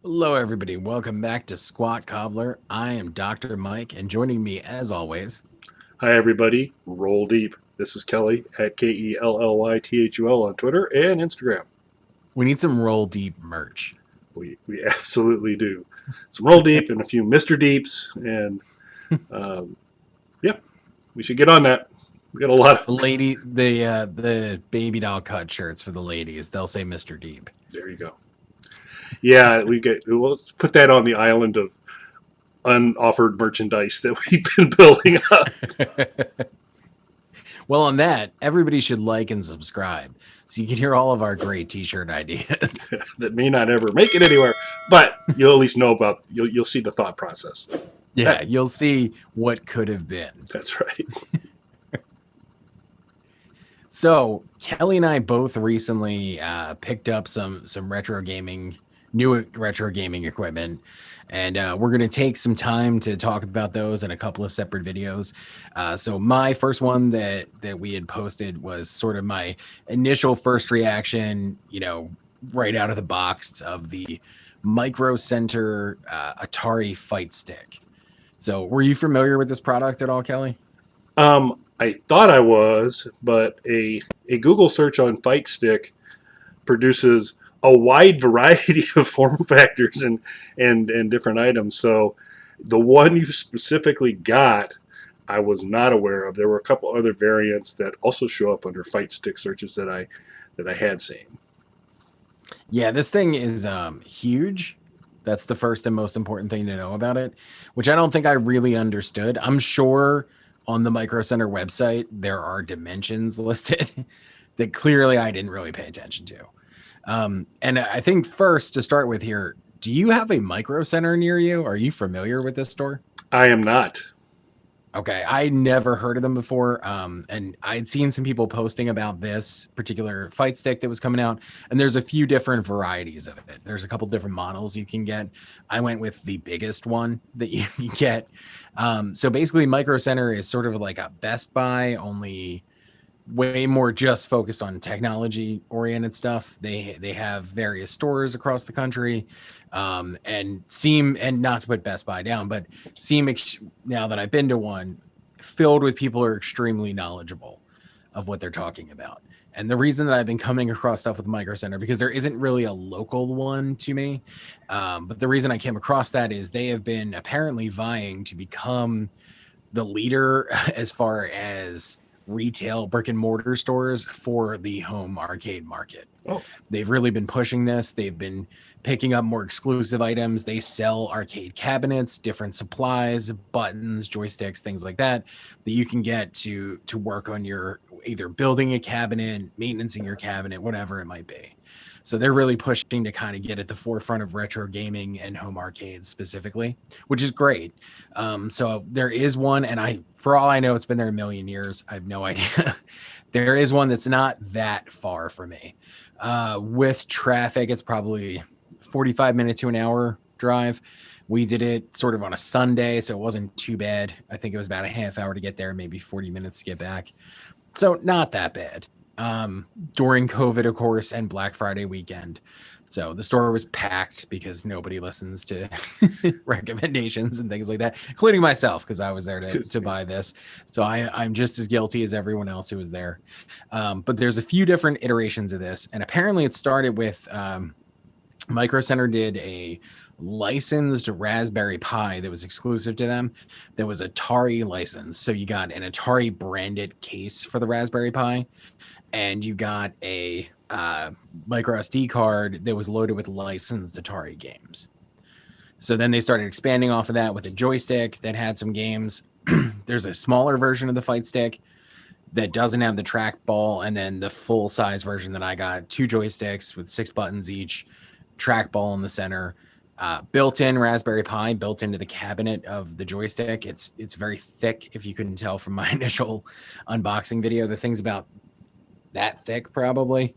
Hello, everybody. Welcome back to Squat Cobbler. I am Dr. Mike, and joining me, as always, Hi, everybody. Roll deep. This is Kelly at KELLYTHUL on Twitter and Instagram. we need some Roll Deep merch. We absolutely do. Some roll deep and a few Mr. Deeps, and um, yeah, we should get on that. We got a lot The of. lady, the baby doll cut shirts for the ladies. They'll say Mr. Deep. There you go. Yeah, we'll put that on the island of unoffered merchandise that we've been building up. Well, on that, everybody should like and subscribe so you can hear all of our great T-shirt ideas. That may not ever make it anywhere, but you'll at least know about. You'll see the thought process. Yeah, That you'll see what could have been. that's right. So Kelly and I both recently picked up some new retro gaming equipment, and we're going to take some time to talk about those in a couple of separate videos. So my first one that we had posted was sort of my initial first reaction, right out of the box of the Micro Center Atari Fightstick. So were you familiar with this product at all, Kelly? I thought I was, but a Google search on Fightstick produces a wide variety of form factors and different items. So the one you specifically got, I was not aware of. There were a couple other variants that also show up under Fightstick searches that I had seen. Yeah, this thing is huge. That's the first and most important thing to know about it, which I don't think I really understood. I'm sure on the Micro Center website there are dimensions listed that clearly I didn't really pay attention to. And I think first to start with here, do you have a Micro Center near you? Are you familiar with this store? I am not. Okay, I never heard of them before, and I'd seen some people posting about this particular fight stick that was coming out, and there's a few different varieties of it. There's a couple different models you can get. I went with the biggest one that you can get. So basically, Micro Center is sort of like a Best Buy, only way more just focused on technology oriented stuff. They have various stores across the country, and not to put Best Buy down, but now that I've been to one, filled with people who are extremely knowledgeable of what they're talking about. And the reason that I've been coming across stuff with Micro Center, because there isn't really a local one to me, but the reason I came across that is they have been apparently vying to become the leader as far as retail brick and mortar stores for the home arcade market. Oh, They've really been pushing this. They've been picking up more exclusive items. They sell arcade cabinets, different supplies, buttons, joysticks, things like that you can get to work on your either building a cabinet, maintaining your cabinet, whatever it might be. So they're really pushing to kind of get at the forefront of retro gaming and home arcades specifically, which is great. So there is one, and for all I know, it's been there a million years. I have no idea. There is one that's not that far from me. With traffic, it's probably 45 minutes to an hour drive. We did it sort of on a Sunday, so it wasn't too bad. I think it was about a half hour to get there, maybe 40 minutes to get back. So not that bad. During COVID, of course, and Black Friday weekend. So the store was packed because nobody listens to recommendations and things like that, including myself, because I was there to buy this. So I'm just as guilty as everyone else who was there. But there's a few different iterations of this. And apparently it started with Micro Center did a licensed Raspberry Pi that was exclusive to them. That was Atari licensed. So you got an Atari branded case for the Raspberry Pi, and you got a micro SD card that was loaded with licensed Atari games. So then they started expanding off of that with a joystick that had some games. There's a smaller version of the fight stick that doesn't have the trackball, and then the full size version that I got, two joysticks with 6 buttons each, trackball in the center, built-in Raspberry Pi built into the cabinet of the joystick. It's very thick, if you couldn't tell from my initial unboxing video. The thing's about that thick, probably.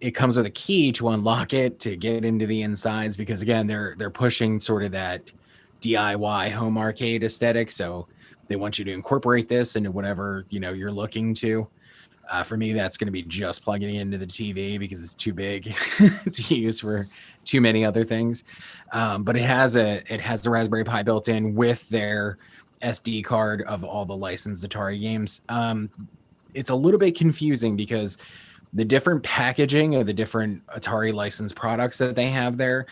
It comes with a key to unlock it to get into the insides, because again, they're pushing sort of that DIY home arcade aesthetic. So they want you to incorporate this into whatever you're looking to. For me, that's going to be just plugging it into the TV because it's too big to use for too many other things. But it has the Raspberry Pi built in with their SD card of all the licensed Atari games. It's a little bit confusing because the different packaging of the different Atari licensed products that they have there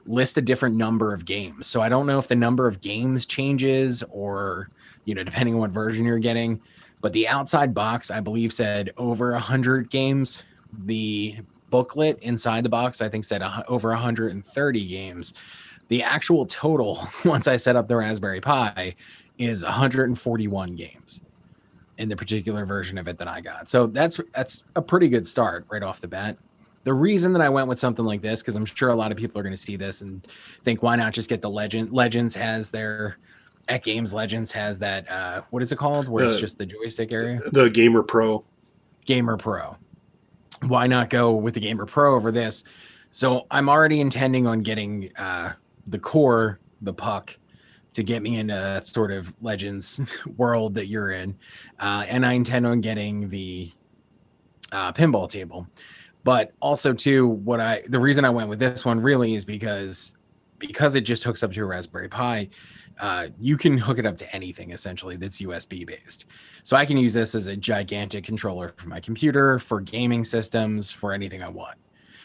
list a different number of games. So I don't know if the number of games changes or, depending on what version you're getting. But the outside box, I believe, said over 100 games. The booklet inside the box, I think, said over 130 games. The actual total, once I set up the Raspberry Pi, is 141 games in the particular version of it that I got. So that's a pretty good start right off the bat. The reason that I went with something like this, because I'm sure a lot of people are going to see this and think, why not just get the Legend? Legends has their at Games Legends has that what is it called? Where it's just the joystick area? The Gamer Pro. Gamer Pro. Why not go with the Gamer Pro over this? So I'm already intending on getting the core, the puck, to get me into that sort of Legends world that you're in. And I intend on getting the pinball table. But also too, the reason I went with this one really is because it just hooks up to a Raspberry Pi. You can hook it up to anything essentially that's USB based. So I can use this as a gigantic controller for my computer, for gaming systems, for anything I want.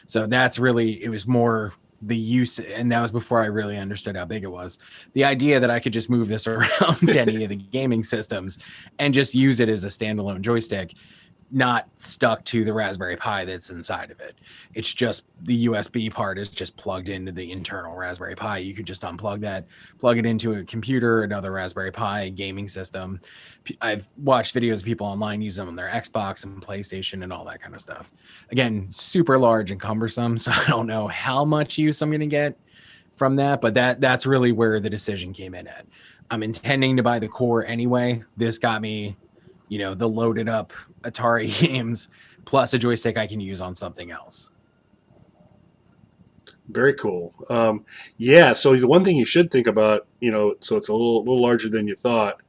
So it was more the use, and that was before I really understood how big it was. The idea that I could just move this around to any of the gaming systems and just use it as a standalone joystick, not stuck to the Raspberry Pi that's inside of it. It's just the USB part is just plugged into the internal Raspberry Pi. You could just unplug that, plug it into a computer, another Raspberry Pi, gaming system. I've watched videos of people online use them on their Xbox and PlayStation and all that kind of stuff. Again, super large and cumbersome, so I don't know how much use I'm going to get from that, but that's really where the decision came in at. I'm intending to buy the core anyway. This got me the loaded up Atari games plus a joystick I can use on something else. Very cool. Yeah, so the one thing you should think about, so it's a little larger than you thought,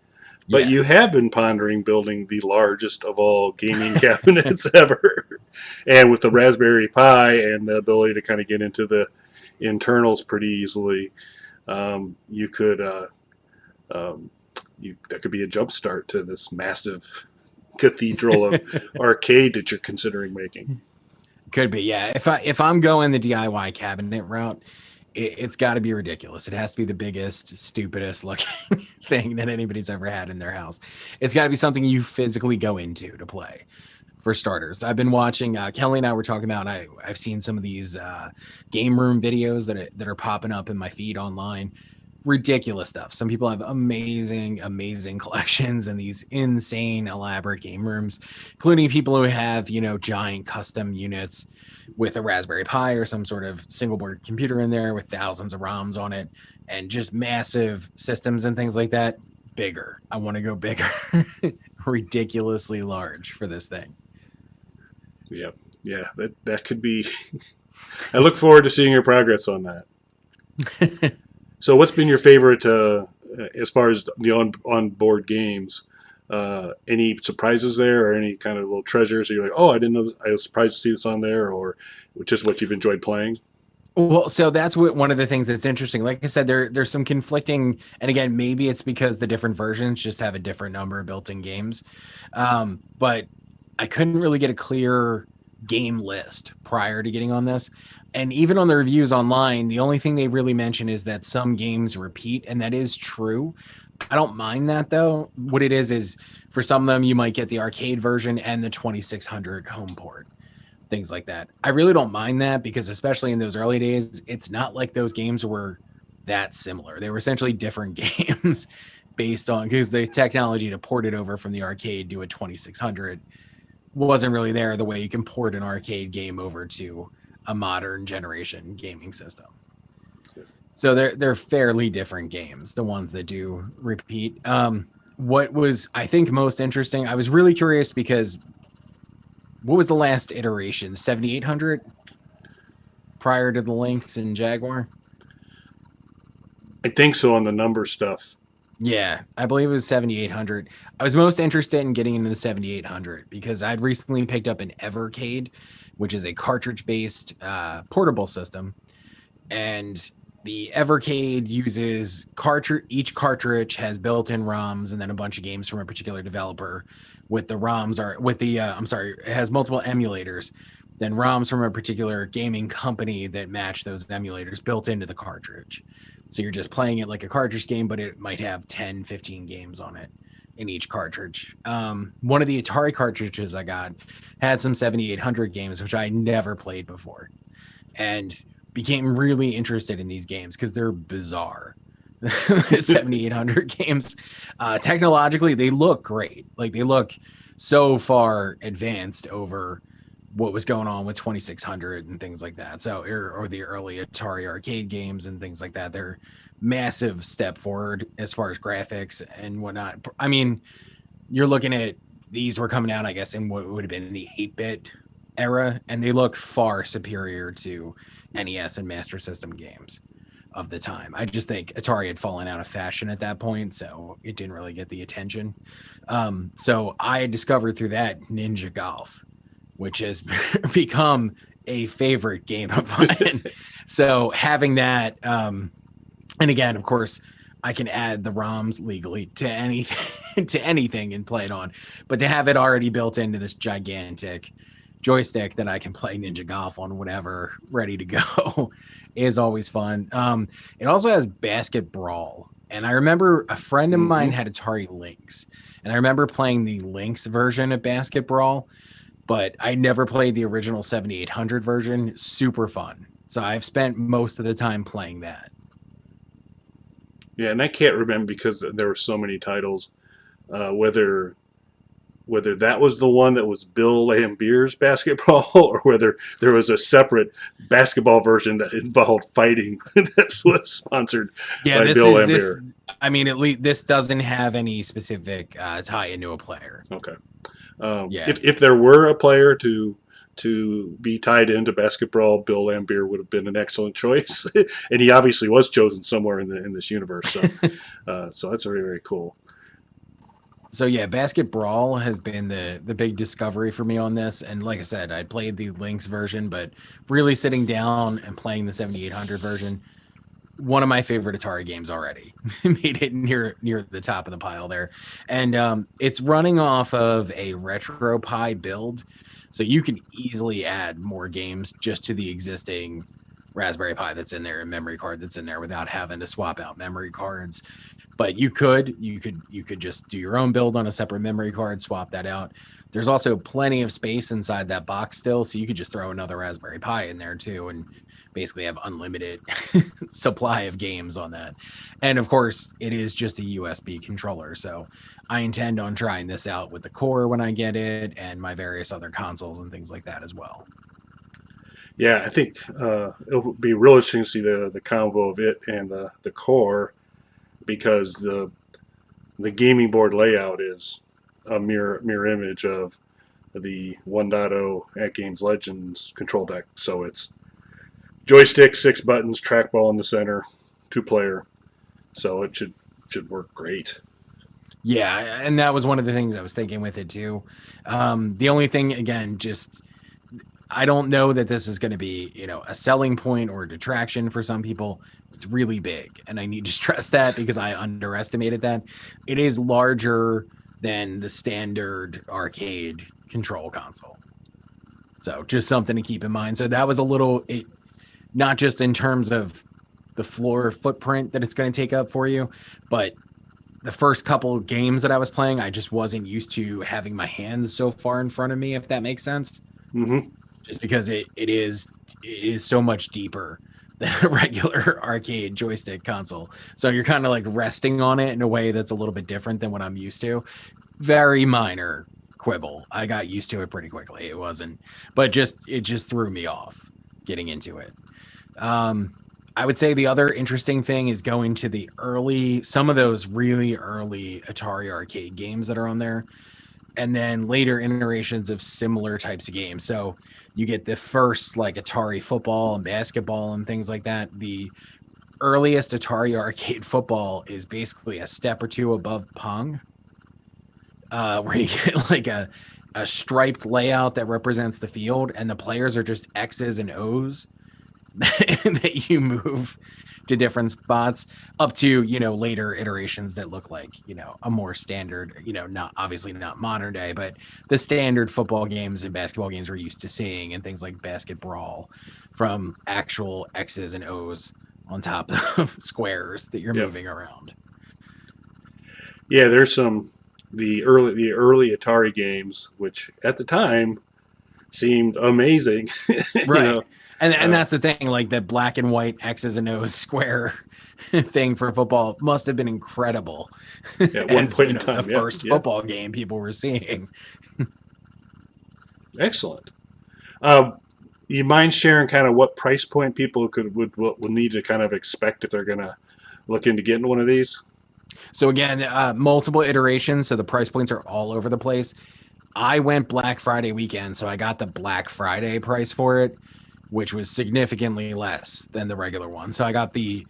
but you have been pondering building the largest of all gaming cabinets ever. And with the Raspberry Pi and the ability to kind of get into the internals pretty easily, you could that could be a jump start to this massive cathedral of arcade that you're considering making. Could be, yeah. If I'm going the DIY cabinet route, it's got to be ridiculous. It has to be the biggest, stupidest looking thing that anybody's ever had in their house. It's got to be something you physically go into to play. For starters, I've been watching. Kelly and I were talking about. I've seen some of these game room videos that are popping up in my feed online. Ridiculous stuff. Some people have amazing collections and these insane elaborate game rooms, including people who have giant custom units with a Raspberry Pi or some sort of single board computer in there with thousands of ROMs on it and just massive systems and things like that. Bigger. I want to go bigger. Ridiculously large for this thing. Yeah, that could be. I look forward to seeing your progress on that. So what's been your favorite as far as the on-board games? Any surprises there or any kind of little treasures? Or you're like, oh, I didn't know this. I was surprised to see this on there, or just what you've enjoyed playing? Well, so that's one of the things that's interesting. Like I said, there's some conflicting, and again, maybe it's because the different versions just have a different number of built-in games. But I couldn't really get a clear game list prior to getting on this. And even on the reviews online, the only thing they really mention is that some games repeat, and that is true. I don't mind that though. What it is for some of them, you might get the arcade version and the 2600 home port, things like that. I really don't mind that because especially in those early days, it's not like those games were that similar. They were essentially different games based on, because the technology to port it over from the arcade to a 2600 wasn't really there the way you can port an arcade game over to a modern generation gaming system. So they're fairly different games, the ones that do repeat. What was, I think, most interesting, I was really curious because what was the last iteration? 7800 prior to the Lynx and Jaguar? I think so on the number stuff. Yeah, I believe it was 7800. I was most interested in getting into the 7800 because I'd recently picked up an Evercade, which is a cartridge-based portable system, and the Evercade uses cartridge. Each cartridge has built-in ROMs and then a bunch of games from a particular developer. With the ROMs are with the I'm sorry, it has multiple emulators, then ROMs from a particular gaming company that match those emulators built into the cartridge. So you're just playing it like a cartridge game, but it might have 10, 15 games on it in each cartridge. One of the Atari cartridges I got had some 7800 games, which I never played before, and became really interested in these games because they're bizarre. 7800 games, technologically, they look great. Like they look so far advanced over what was going on with 2600 and things like that. So, or the early Atari arcade games and things like that. They're massive step forward as far as graphics and whatnot. I mean, you're looking at these were coming out, I guess, in what would have been the 8-bit era, and they look far superior to NES and Master System games of the time. I just think Atari had fallen out of fashion at that point, so it didn't really get the attention. So I discovered through that Ninja Golf, which has become a favorite game of mine. So having that, and again, of course, I can add the ROMs legally to anything to anything and play it on, but to have it already built into this gigantic joystick that I can play Ninja Golf on whatever ready to go is always fun. It also has Basket Brawl. And I remember a friend of mine had Atari Lynx, and I remember playing the Lynx version of Basket Brawl, but I never played the original 7800 version. Super fun. So I've spent most of the time playing that. Yeah, and I can't remember because there were so many titles. Whether that was the one that was Bill Lambier's basketball, or whether there was a separate basketball version that involved fighting that was sponsored Yeah, by this Bill is this. Lambier. I mean, at least this doesn't have any specific tie into a player. Okay. Yeah, If there were a player to be tied into basketball, Bill Lambier would have been an excellent choice, and he obviously was chosen somewhere in this universe. So that's very very cool. so yeah, Basket Brawl has been the big discovery for me on this. And like I said, I played the Lynx version, but really sitting down and playing the 7800 version, one of my favorite Atari games already. Made it near the top of the pile there. And it's running off of a RetroPie build. So you can easily add more games just to the existing Raspberry Pi that's in there and memory card that's in there without having to swap out memory cards. But you could just do your own build on a separate memory card, swap that out. There's also plenty of space inside that box still, so you could just throw another Raspberry Pi in there too and basically have unlimited supply of games on that. And of course, it is just a USB controller, so I intend on trying this out with the core when I get it and my various other consoles and things like that as well. Yeah, I think it'll be real interesting to see the combo of it and the core, because the gaming board layout is a mirror image of the 1.0 at Games Legends control deck. So it's joystick, 6 buttons, trackball in the center, 2 player. So it should work great. Yeah, and that was one of the things I was thinking with it too. The only thing, again, just I don't know that this is going to be, a selling point or a detraction for some people. It's really big, and I need to stress that because I underestimated that. It is larger than the standard arcade control console. So just something to keep in mind. So that was a little, not just in terms of the floor footprint that it's going to take up for you, but the first couple games that I was playing, I just wasn't used to having my hands so far in front of me, if that makes sense. Mm-hmm. Just because it is so much deeper than a regular arcade joystick console. So you're kind of like resting on it in a way that's a little bit different than what I'm used to. Very minor quibble. I got used to it pretty quickly. It wasn't, but it just threw me off getting into it. I would say the other interesting thing is going to some of those really early Atari arcade games that are on there, and then later iterations of similar types of games. So you get the first like Atari football and basketball and things like that. The earliest Atari arcade football is basically a step or two above Pong, where you get like a striped layout that represents the field, and the players are just X's and O's that you move to different spots, up to, you know, later iterations that look like, you know, a more standard, you know, not obviously not modern day, but the standard football games and basketball games we're used to seeing, and things like basketball, from actual X's and O's on top of squares that you're moving around. Yeah, there's some the early Atari games, which at the time seemed amazing. Right. You know, And that's the thing, like the black and white X's and O's square thing for football must have been incredible. at one As, point you in know, time, the first football game people were seeing. Excellent. You mind sharing kind of what price point people would need to kind of expect if they're going to look into getting one of these? So again, multiple iterations, so the price points are all over the place. I went Black Friday weekend, so I got the Black Friday price for it, which was significantly less than the regular one. So I got the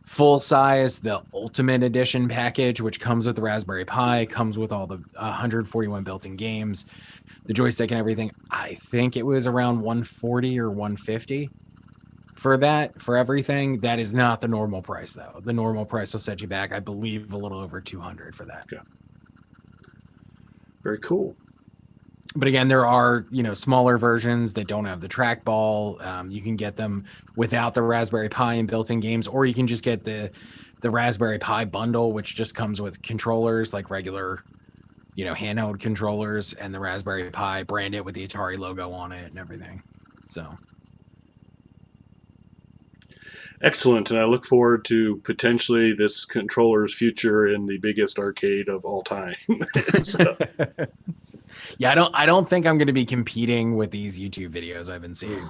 full size, the Ultimate Edition package, which comes with the Raspberry Pi, comes with all the 141 built-in games, the joystick and everything. I think it was around 140 or 150 for that, for everything. That is not the normal price, though. The normal price will set you back, I believe, a little over 200 for that. Yeah. Very cool. But again, there are, you know, smaller versions that don't have the trackball. You can get them without the Raspberry Pi and built-in games, or you can just get the Raspberry Pi bundle, which just comes with controllers, like regular, you know, handheld controllers, and the Raspberry Pi branded with the Atari logo on it and everything. So Excellent, and I look forward to potentially this controller's future in the biggest arcade of all time. So, yeah, I don't think I'm going to be competing with these YouTube videos I've been seeing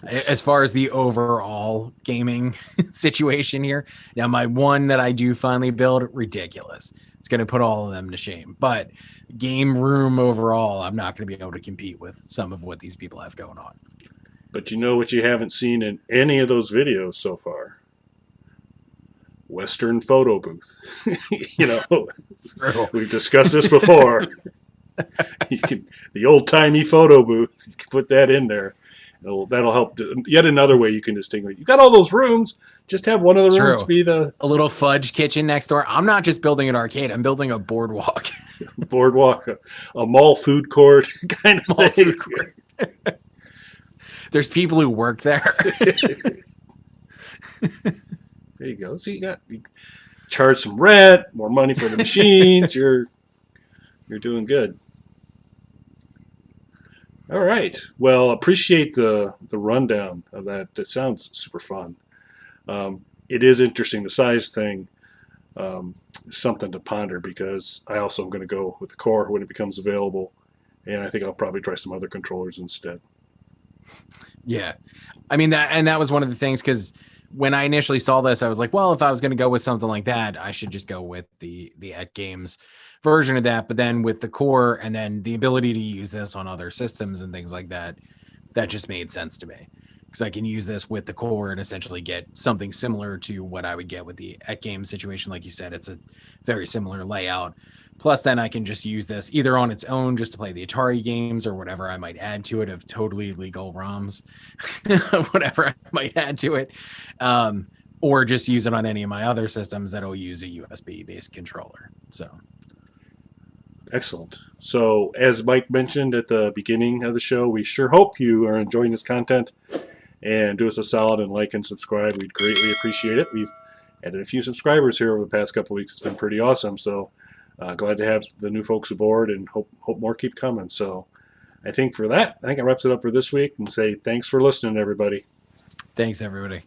as far as the overall gaming situation here. Now, my one that I do finally build, ridiculous. It's going to put all of them to shame. But game room overall, I'm not going to be able to compete with some of what these people have going on. but you know what you haven't seen in any of those videos so far? Western photo booth. You know, we've discussed this before. The old timey photo booth. You can put that in there. That'll help. Yet another way you can distinguish. You got all those rooms. Just have one of the rooms be the a little fudge kitchen next door. I'm not just building an arcade. I'm building a boardwalk. boardwalk, a mall food court kind of Mall thing. food court. There's people who work there. There you go. So you charge some rent, more money for the machines. You're doing good. All right. Well, appreciate the rundown of that. That sounds super fun. It is interesting. The size thing is something to ponder, because I also am going to go with the core when it becomes available, and I think I'll probably try some other controllers instead. Yeah, I mean that was one of the things, because when I initially saw this, I was like, well, if I was going to go with something like that, I should just go with the at games version of that. But then with the core, and then the ability to use this on other systems and things like that, that just made sense to me, because I can use this with the core and essentially get something similar to what I would get with the at game situation. Like you said, it's a very similar layout. Plus, then I can just use this either on its own just to play the Atari games, or whatever I might add to it of totally legal ROMs, whatever I might add to it, or just use it on any of my other systems that'll use a USB-based controller. So, excellent. So, as Mike mentioned at the beginning of the show, we sure hope you are enjoying this content, and do us a solid and like and subscribe. We'd greatly appreciate it. We've added a few subscribers here over the past couple of weeks. It's been pretty awesome. So, glad to have the new folks aboard, and hope more keep coming. So I think it wraps it up for this week, and say thanks for listening, everybody. Thanks, everybody.